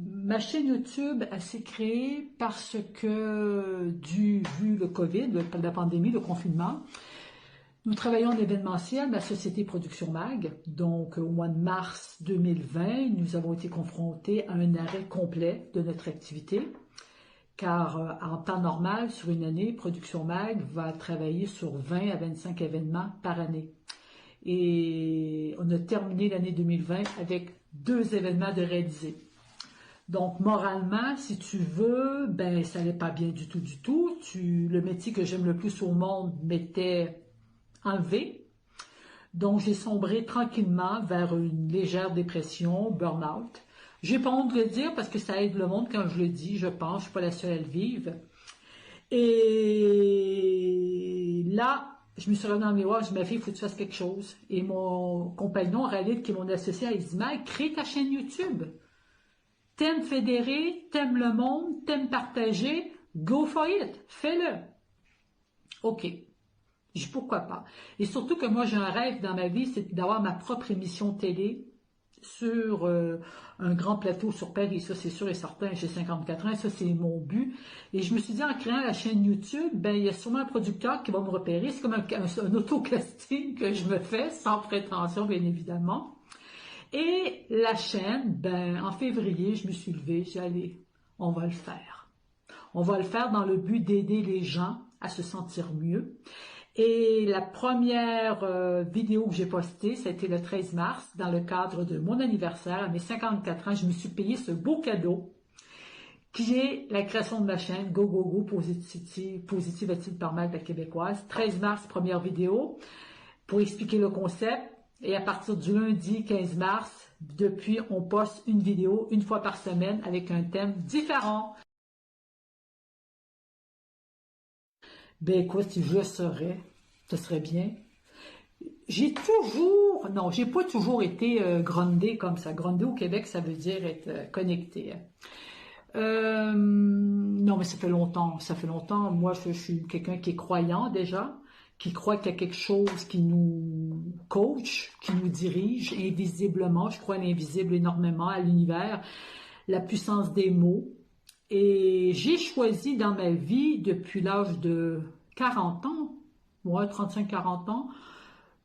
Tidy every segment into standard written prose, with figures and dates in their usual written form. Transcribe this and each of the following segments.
Ma chaîne YouTube, elle s'est créée parce que, vu le COVID, la pandémie, le confinement, nous travaillons en événementiel, ma société Production Mag. Donc, au mois de mars 2020, nous avons été confrontés à un arrêt complet de notre activité, car en temps normal, sur une année, Production Mag va travailler sur 20 à 25 événements par année. Et on a terminé l'année 2020 avec 2 événements de réalisés. Donc, moralement, si tu veux, ben, ça n'allait pas bien du tout, du tout. Le métier que j'aime le plus au monde m'était enlevé. Donc, j'ai sombré tranquillement vers une légère dépression, burn-out. J'ai pas honte de le dire parce que ça aide le monde quand je le dis, je pense. Je suis pas la seule à le vivre. Et là, je me suis regardée dans le miroir, je me suis dit, ma fille, il faut que tu fasses quelque chose. Et mon compagnon, Khalid, qui est mon associé, il dit, Mike, crée ta chaîne YouTube. T'aimes fédérer, t'aimes le monde, t'aimes partager, go for it, fais-le. OK. Je dis pourquoi pas. Et surtout que moi, j'ai un rêve dans ma vie, c'est d'avoir ma propre émission télé sur un grand plateau sur Paris. Ça, c'est sûr et certain. J'ai 54 ans et ça, c'est mon but. Et je me suis dit, en créant la chaîne YouTube, ben, il y a sûrement un producteur qui va me repérer. C'est comme un auto-casting que je me fais, sans prétention, bien évidemment. Et la chaîne, ben, en février, je me suis levée, j'ai dit, allez, on va le faire. On va le faire dans le but d'aider les gens à se sentir mieux. Et la première vidéo que j'ai postée, c'était le 13 mars, dans le cadre de mon anniversaire, à mes 54 ans, je me suis payé ce beau cadeau, qui est la création de ma chaîne, Go Go Go, Positive Attitude par Mag, la québécoise. 13 mars, première vidéo, pour expliquer le concept. Et à partir du lundi 15 mars, depuis, on poste une vidéo une fois par semaine avec un thème différent. Ben écoute, si je le saurais, ce serait bien. Non, j'ai pas toujours été grondée comme ça. Grondée au Québec, ça veut dire être connecté. Non, mais ça fait longtemps, ça fait longtemps. Moi, je suis quelqu'un qui est croyant déjà, qui croit qu'il y a quelque chose qui nous coach, qui nous dirige invisiblement. Je crois à l'invisible énormément, à l'univers, la puissance des mots. Et j'ai choisi dans ma vie, depuis l'âge de 40 ans, moi, 35-40 ans,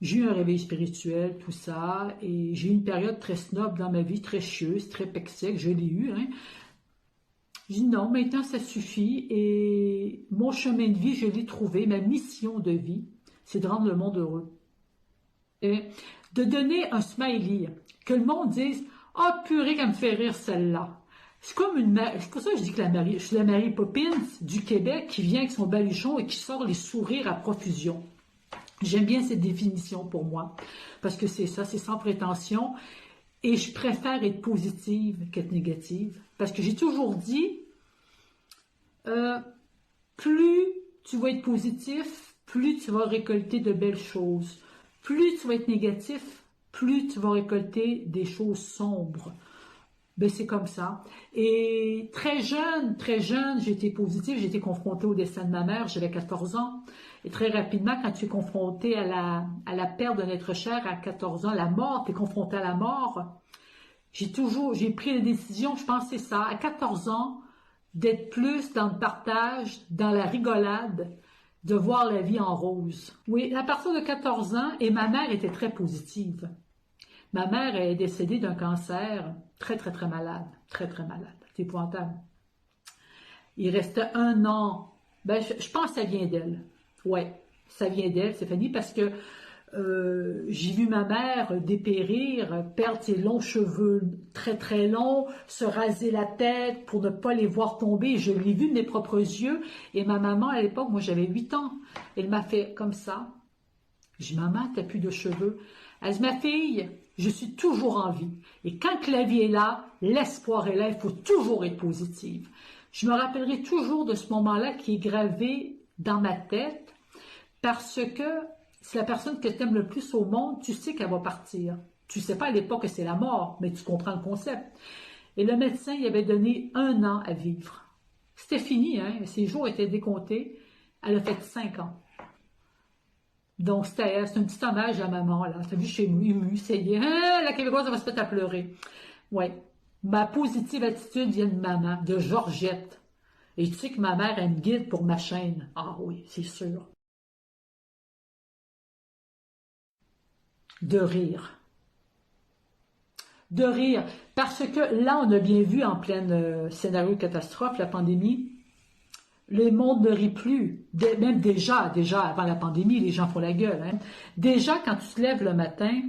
j'ai eu un réveil spirituel, tout ça, et j'ai eu une période très snob dans ma vie, très chieuse, très pec-sec, je l'ai eu, hein. Je dis non, maintenant ça suffit et mon chemin de vie, je l'ai trouvé, ma mission de vie, c'est de rendre le monde heureux. Et de donner un smiley, que le monde dise « Ah, purée, qu'elle me fait rire celle-là ». C'est comme c'est pour ça que je dis que je suis la Mary Poppins du Québec qui vient avec son baluchon et qui sort les sourires à profusion. J'aime bien cette définition pour moi, parce que c'est ça, c'est sans prétention. Et je préfère être positive qu'être négative. Parce que j'ai toujours dit, plus tu vas être positif, plus tu vas récolter de belles choses. Plus tu vas être négatif, plus tu vas récolter des choses sombres. Ben, c'est comme ça. Et très jeune, j'étais positive, j'étais confrontée au décès de ma mère, j'avais 14 ans. Et très rapidement, quand tu es confronté à la perte d'un être cher à 14 ans, la mort, tu es confronté à la mort. J'ai pris la décision, je pense que c'est ça, à 14 ans, d'être plus dans le partage, dans la rigolade, de voir la vie en rose. Oui, à partir de 14 ans, et ma mère était très positive. Ma mère est décédée d'un cancer, très, très, très malade. Très, très malade. C'est épouvantable. Il restait 1 an. Ben, je pense que ça vient d'elle. Ouais, ça vient d'elle, Stéphanie, parce que j'ai vu ma mère dépérir, perdre ses longs cheveux très, très longs, se raser la tête pour ne pas les voir tomber. Je l'ai vu de mes propres yeux. Et ma maman, à l'époque, moi j'avais 8 ans, elle m'a fait comme ça. J'ai dit, maman, t'as plus de cheveux. Elle dit, ma fille, je suis toujours en vie. Et quand la vie est là, l'espoir est là, il faut toujours être positive. Je me rappellerai toujours de ce moment-là qui est gravé dans ma tête parce que c'est la personne que tu aimes le plus au monde, tu sais qu'elle va partir. Tu ne sais pas à l'époque que c'est la mort, mais tu comprends le concept. Et le médecin, il avait donné 1 an à vivre. C'était fini, hein? Ses jours étaient décomptés. Elle a fait 5 ans. Donc, c'est un petit hommage à maman, là. T'as vu, chez nous, ému, ça y est. Ah, la Québécoise, elle va se mettre à pleurer. Ouais. Ma positive attitude vient de maman, de Georgette. Et tu sais que ma mère, elle me guide pour ma chaîne. Ah oui, c'est sûr. De rire. De rire. Parce que là, on a bien vu en pleine scénario catastrophe, la pandémie, le monde ne rit plus. Même déjà avant la pandémie, les gens font la gueule. Hein. Déjà, quand tu te lèves le matin,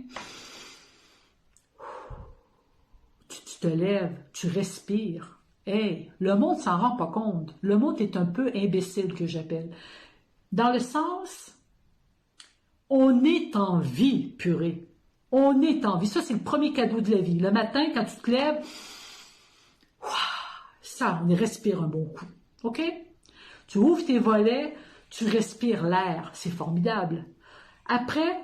tu te lèves, tu respires. Hey, le monde s'en rend pas compte. Le monde est un peu imbécile, que j'appelle. Dans le sens, on est en vie, purée. On est en vie. Ça, c'est le premier cadeau de la vie. Le matin, quand tu te lèves, ça, on respire un bon coup. OK? Tu ouvres tes volets, tu respires l'air. C'est formidable. Après,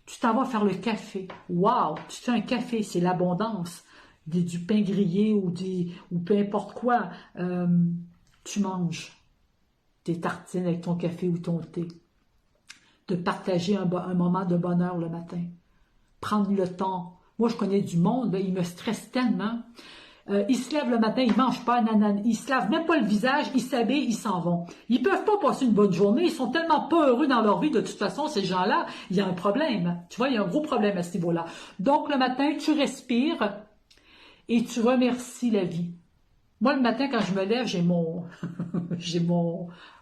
tu t'en vas faire le café. Wow! Tu fais un café, c'est l'abondance. Du pain grillé ou peu importe quoi. Tu manges tes tartines avec ton café ou ton thé. De partager un moment de bonheur le matin. Prendre le temps. Moi, je connais du monde, là, il me stresse tellement. Ils se lèvent le matin, ils mangent pas, nanana, ils se lavent même pas le visage, ils s'habillent, ils s'en vont. Ils peuvent pas passer une bonne journée, ils sont tellement pas heureux dans leur vie, de toute façon, ces gens-là, il y a un problème. Tu vois, il y a un gros problème à ce niveau-là. Donc, le matin, tu respires et tu remercies la vie. Moi, le matin, quand je me lève, j'ai mon,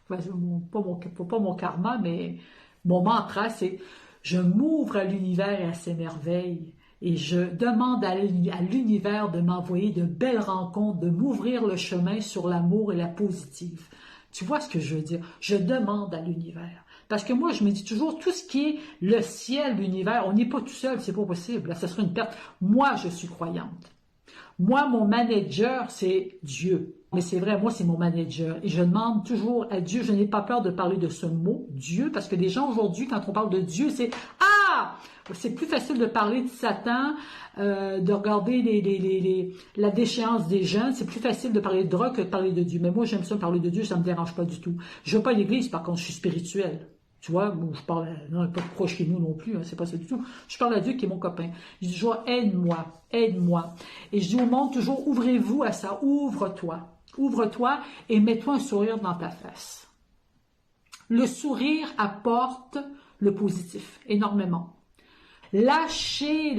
pas mon karma, mais mon mantra, c'est je m'ouvre à l'univers et à ses merveilles. Et je demande à l'univers de m'envoyer de belles rencontres, de m'ouvrir le chemin sur l'amour et la positive. Tu vois ce que je veux dire? Je demande à l'univers. Parce que moi, je me dis toujours, tout ce qui est le ciel, l'univers, on n'est pas tout seul, c'est pas possible. Là, ça serait une perte. Moi, je suis croyante. Moi, mon manager, c'est Dieu. Mais c'est vrai, moi, c'est mon manager. Et je demande toujours à Dieu, je n'ai pas peur de parler de ce mot, Dieu, parce que les gens aujourd'hui, quand on parle de Dieu, c'est « Ah! » C'est plus facile de parler de Satan, de regarder la déchéance des jeunes. C'est plus facile de parler de drogue que de parler de Dieu. Mais moi, j'aime ça parler de Dieu, ça me dérange pas du tout. Je vais pas à l'église, par contre, je suis spirituelle. Tu vois, bon, je parle, non, pas de proche chez nous non plus, hein, c'est pas ça du tout. Je parle à Dieu qui est mon copain. Je dis toujours, aide-moi, aide-moi. Et je dis au monde toujours, ouvrez-vous à ça, ouvre-toi et mets-toi un sourire dans ta face. Le sourire apporte le positif, énormément. Lâchez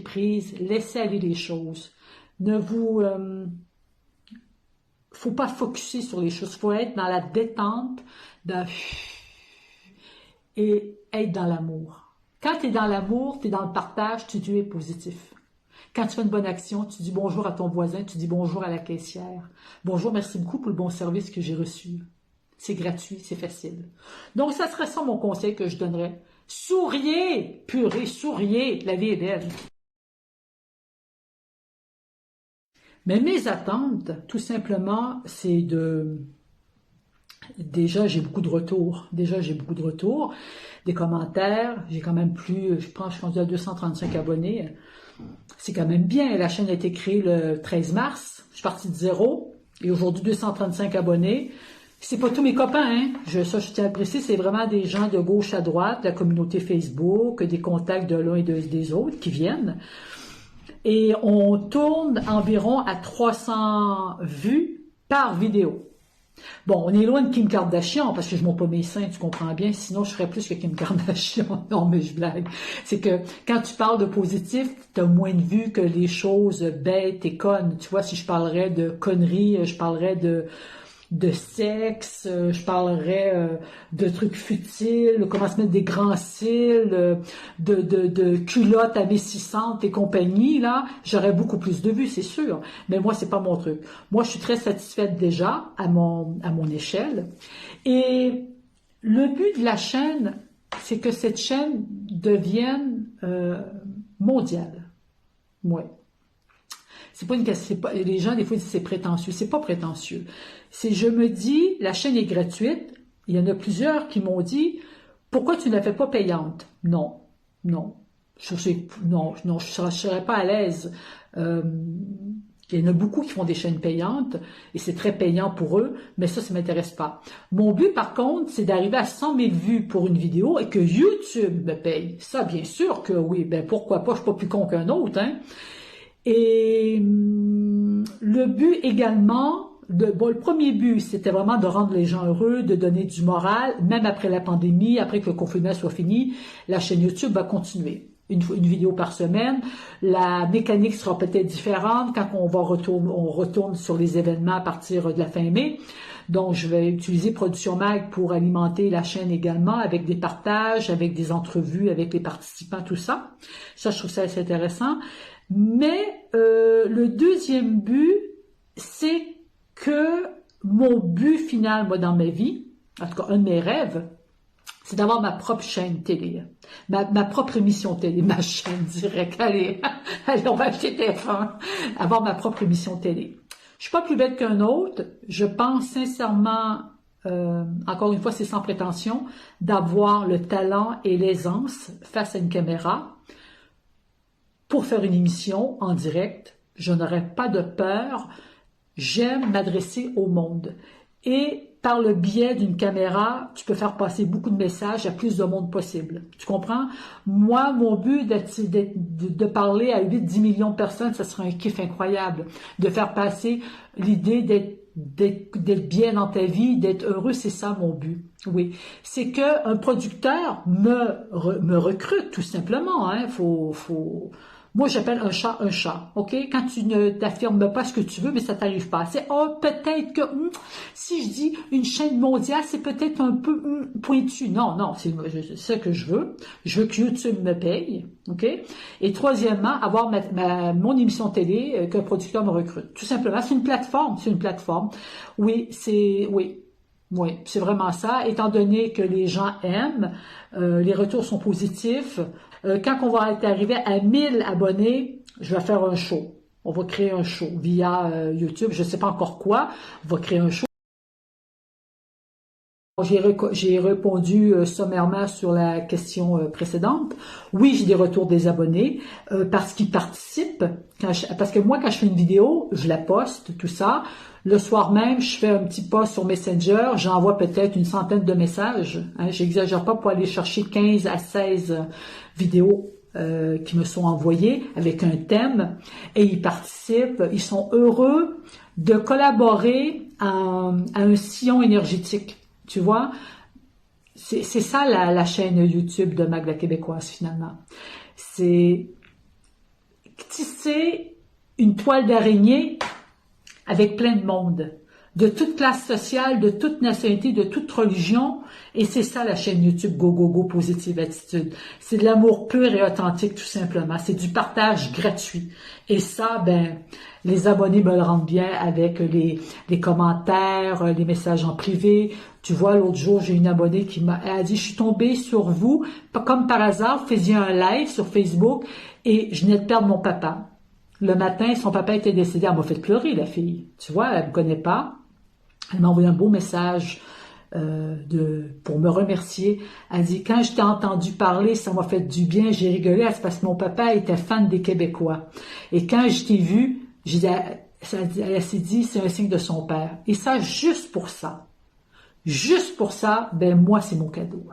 prise, laissez aller les choses. Ne vous, faut pas focusser sur les choses, faut être dans la détente, et être dans l'amour. Quand tu es dans l'amour, tu es dans le partage, tu es positif. Quand tu fais une bonne action, tu dis bonjour à ton voisin, tu dis bonjour à la caissière. Bonjour, merci beaucoup pour le bon service que j'ai reçu. C'est gratuit, c'est facile. Donc, ça serait ça mon conseil que je donnerais. Souriez, purée, souriez, la vie est belle. Mais mes attentes, tout simplement, c'est de... Déjà, j'ai beaucoup de retours. Des commentaires. J'ai quand même plus, je pense, je suis rendu à 235 abonnés. C'est quand même bien. La chaîne a été créée le 13 mars. Je suis partie de zéro. Et aujourd'hui, 235 abonnés. C'est pas tous mes copains, hein. Je tiens à préciser, c'est vraiment des gens de gauche à droite, de la communauté Facebook, des contacts de l'un et des autres qui viennent. Et on tourne environ à 300 vues par vidéo. Bon, on est loin de Kim Kardashian, parce que je montre pas mes seins, tu comprends bien, sinon je ferais plus que Kim Kardashian. Non, mais je blague. C'est que quand tu parles de positif, tu as moins de vues que les choses bêtes et connes. Tu vois, si je parlerais de conneries, je parlerais de sexe, je parlerais de trucs futiles, comment se mettre des grands cils, de culottes amincissantes et compagnie, là, j'aurais beaucoup plus de vues, c'est sûr. Mais moi, c'est pas mon truc. Moi, je suis très satisfaite déjà à mon échelle. Et le but de la chaîne, c'est que cette chaîne devienne mondiale. Ouais. C'est pas une question, les gens, des fois, disent c'est prétentieux. C'est pas prétentieux. Je me dis, la chaîne est gratuite. Il y en a plusieurs qui m'ont dit, pourquoi tu ne la fais pas payante? Non. Je serais pas à l'aise. Il y en a beaucoup qui font des chaînes payantes et c'est très payant pour eux, mais ça m'intéresse pas. Mon but, par contre, c'est d'arriver à 100 000 vues pour une vidéo et que YouTube me paye. Ça, bien sûr que oui, ben pourquoi pas, je suis pas plus con qu'un autre, hein. Et le but également, le premier but, c'était vraiment de rendre les gens heureux, de donner du moral, même après la pandémie, après que le confinement soit fini, la chaîne YouTube va continuer. Une vidéo par semaine. La mécanique sera peut-être différente quand on retourne sur les événements à partir de la fin mai. Donc, je vais utiliser Production Mag pour alimenter la chaîne également avec des partages, avec des entrevues avec les participants, tout ça. Ça, je trouve ça assez intéressant. Mais le deuxième but, c'est que mon but final, moi, dans ma vie, en tout cas, un de mes rêves, c'est d'avoir ma propre chaîne télé, ma propre émission télé, ma chaîne directe. Allez, allez, on va acheter TF1, avoir ma propre émission télé. Je suis pas plus bête qu'un autre. Je pense sincèrement, encore une fois, c'est sans prétention, d'avoir le talent et l'aisance face à une caméra pour faire une émission en direct. Je n'aurais pas de peur. J'aime m'adresser au monde. Et par le biais d'une caméra, tu peux faire passer beaucoup de messages à plus de monde possible. Tu comprends? Moi, mon but de parler à 8-10 millions de personnes, ça serait un kiff incroyable. De faire passer l'idée d'être bien dans ta vie, d'être heureux, c'est ça mon but. Oui. C'est qu'un producteur me recrute, tout simplement. Hein. Moi, j'appelle un chat, OK? Quand tu ne t'affirmes pas ce que tu veux, mais ça t'arrive pas. C'est, peut-être que, si je dis une chaîne mondiale, c'est peut-être un peu pointu. Non, c'est ce que je veux. Je veux que YouTube me paye, OK? Et troisièmement, avoir mon émission télé, qu'un producteur me recrute. Tout simplement, c'est une plateforme. Oui, c'est vraiment ça. Étant donné que les gens aiment, les retours sont positifs. Quand on va être arrivé à 1000 abonnés, je vais faire un show. On va créer un show via YouTube. Je ne sais pas encore quoi. On va créer un show. J'ai répondu sommairement sur la question précédente. Oui, j'ai des retours des abonnés parce qu'ils participent. Parce que moi, quand je fais une vidéo, je la poste, tout ça. Le soir même, je fais un petit post sur Messenger. J'envoie peut-être une centaine de messages. Hein, j'exagère pas pour aller chercher 15 à 16 vidéos qui me sont envoyées avec un thème. Et ils participent. Ils sont heureux de collaborer à un sillon énergétique. Tu vois, c'est ça la chaîne YouTube de Mag la Québécoise finalement. C'est tisser une toile d'araignée avec plein de monde, de toute classe sociale, de toute nationalité, de toute religion. Et c'est ça la chaîne YouTube Go Go Go Positive Attitude. C'est de l'amour pur et authentique tout simplement. C'est du partage gratuit. Et ça, les abonnés me le rendent bien avec les commentaires, les messages en privé. Tu vois, l'autre jour, j'ai une abonnée qui m'a dit, je suis tombée sur vous, comme par hasard, vous faisiez un live sur Facebook et je venais de perdre mon papa. Le matin, son papa était décédé. Elle m'a fait pleurer, la fille. Tu vois, elle me connaît pas. Elle m'a envoyé un beau message pour me remercier. Elle dit, quand je t'ai entendu parler, ça m'a fait du bien, j'ai rigolé. C'est parce que mon papa était fan des Québécois. Et quand je t'ai vu, elle s'est dit, c'est un signe de son père. Et ça, juste pour ça. Juste pour ça, moi, c'est mon cadeau.